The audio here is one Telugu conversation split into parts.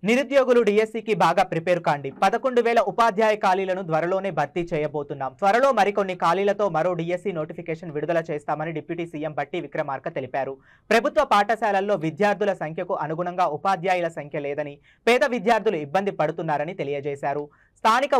నిరుద్యోగులు డిఎస్సికి బాగా ప్రిపేర్ కాండి. 11,000 ఉపాధ్యాయ ఖాళీలను త్వరలోనే భర్తీ చేయబోతున్నాం. త్వరలో మరికొన్ని ఖాళీలతో మరో డిఎస్సి నోటిఫికేషన్ విడుదల చేస్తామని డిప్యూటీ సీఎం బట్టి విక్రమార్క తెలిపారు. ప్రభుత్వ పాఠశాలల్లో విద్యార్థుల సంఖ్యకు అనుగుణంగా ఉపాధ్యాయుల సంఖ్య లేదని, పేద విద్యార్థులు ఇబ్బంది పడుతున్నారని తెలియజేశారు. స్థానిక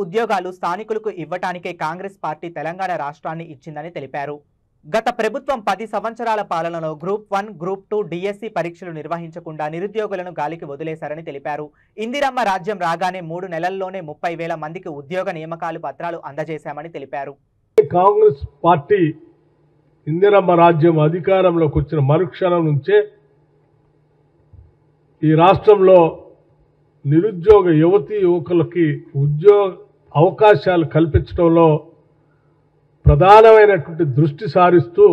ఉద్యోగాలు స్థానికులకు ఇవ్వటానికే కాంగ్రెస్ పార్టీ తెలంగాణ రాష్ట్రాన్ని ఇచ్చిందని తెలిపారు. గత ప్రభుత్వం 10 సంవత్సరాల పాలనలో గ్రూప్ 1, గ్రూప్ 2 డిఎస్సి పరీక్షలు నిర్వహించకుండా నిరుద్యోగులను గాలికి వదిలేశారని తెలిపారు. ఇందిరమ్మ రాజ్యం రాగానే 3 నెలల్లోనే 30,000 మందికి ఉద్యోగ నియామకాలు పత్రాలు అందజేశామని తెలిపారు. కాంగ్రెస్ పార్టీ ఇందిరమ్మ రాజ్యం అధికారంలోకి వచ్చిన మరుక్షణం నుంచే ఈ రాష్ట్రంలో నిరుద్యోగ యువతీ యువకులకి ఉద్యోగ అవకాశాలు కల్పించడంలో ప్రధానమైనటువంటి దృష్టి సారిస్తూ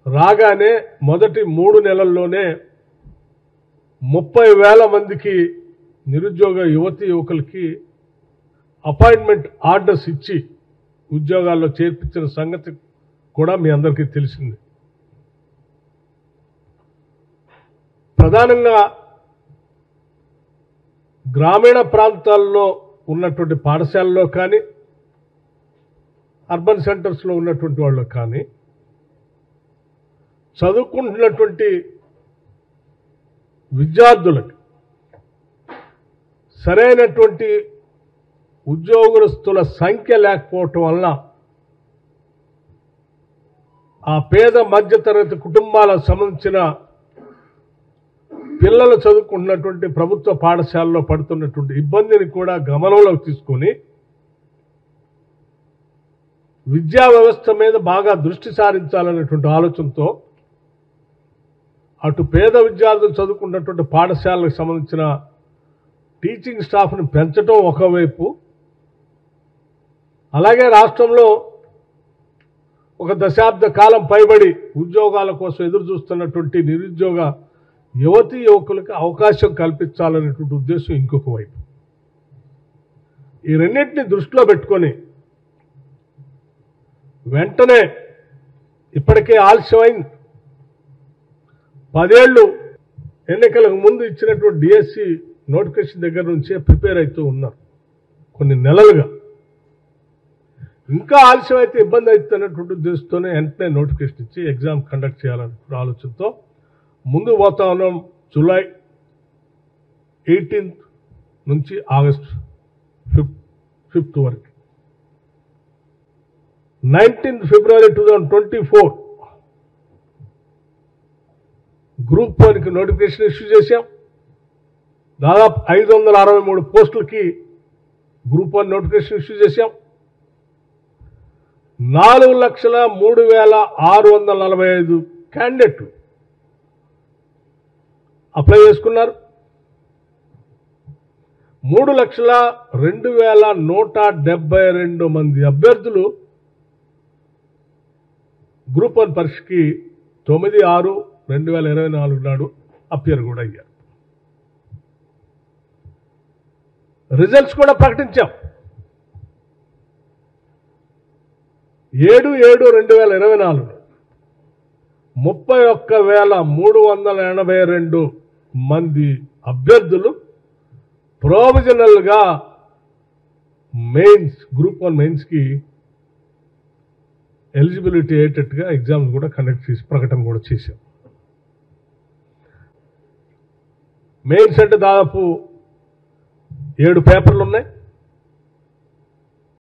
రాగానే మొదటి 3 నెలల్లోనే 30,000 మందికి నిరుద్యోగ యువతీ యువకులకి అపాయింట్మెంట్ ఆర్డర్స్ ఇచ్చి ఉద్యోగాల్లో చేర్పించిన సంగతి కూడా మీ అందరికీ తెలిసింది. ప్రధానంగా గ్రామీణ ప్రాంతాల్లో ఉన్నటువంటి పాఠశాలలో కానీ అర్బన్ సెంటర్స్లో ఉన్నటువంటి వాళ్ళు కానీ చదువుకుంటున్నటువంటి విద్యార్థులకు సరైనటువంటి ఉద్యోగస్తుల సంఖ్య లేకపోవటం వల్ల ఆ పేద మధ్యతరగతి కుటుంబాలకు సంబంధించిన పిల్లలు చదువుకుంటున్నటువంటి ప్రభుత్వ పాఠశాలలో పడుతున్నటువంటి ఇబ్బందిని కూడా గమనంలోకి తీసుకొని విద్యా వ్యవస్థ మీద బాగా దృష్టి సారించాలనేటువంటి ఆలోచనతో అటు పేద విద్యార్థులు చదువుకున్నటువంటి పాఠశాలకు సంబంధించిన టీచింగ్ స్టాఫ్ని పెంచడం ఒకవైపు, అలాగే రాష్ట్రంలో ఒక దశాబ్ద కాలం పైబడి ఉద్యోగాల కోసం ఎదురు చూస్తున్నటువంటి నిరుద్యోగ యువతీ యువకులకు అవకాశం కల్పించాలనేటువంటి ఉద్దేశం ఇంకొక వైపు. ఈ రెండింటిని దృష్టిలో పెట్టుకొని వెంటనే ఇప్పటికే ఆలస్యమైంది 10 ఏళ్ళు ఎన్నికలకు ముందు ఇచ్చినటువంటి డిఎస్సి నోటిఫికేషన్ దగ్గర నుంచే ప్రిపేర్ అవుతూ ఉన్నారు. కొన్ని నెలలుగా ఇంకా ఆలస్యం అయితే ఇబ్బంది అవుతున్నటువంటి ఉద్దేశంతోనే వెంటనే నోటిఫికేషన్ ఇచ్చి ఎగ్జామ్ కండక్ట్ చేయాలనే ఆలోచనతో ముందు పోతా ఉన్నాం. జూలై 18 నుంచి ఆగస్ట్ 5 వరకు. 19 ఫిబ్రవరి 2024 గ్రూప్ 1కి నోటిఫికేషన్ ఇష్యూ చేశాం. దాదాపు 563 పోస్టులకి గ్రూప్ 1 నోటిఫికేషన్ ఇష్యూ చేశాం. 4,03,645 క్యాండిడేట్లు అప్లై చేసుకున్నారు. 3,02,172 మంది అభ్యర్థులు గ్రూప్ 1 పరీక్షకి 9/6/2024 నాడు అపియర్ కూడా అయ్యారు. రిజల్ట్స్ కూడా ప్రకటించాం. 7/7/2024 31,382 మంది అభ్యర్థులు ప్రొవిజనల్గా మెయిన్స్ గ్రూప్ 1 మెయిన్స్కి ఎలిజిబిలిటీ అయ్యేటట్టుగా ఎగ్జామ్స్ కూడా కండక్ట్ చేసి ప్రకటన కూడా చేశాం. మెయిన్స్ అంటే దాదాపు 7 పేపర్లు ఉన్నాయి.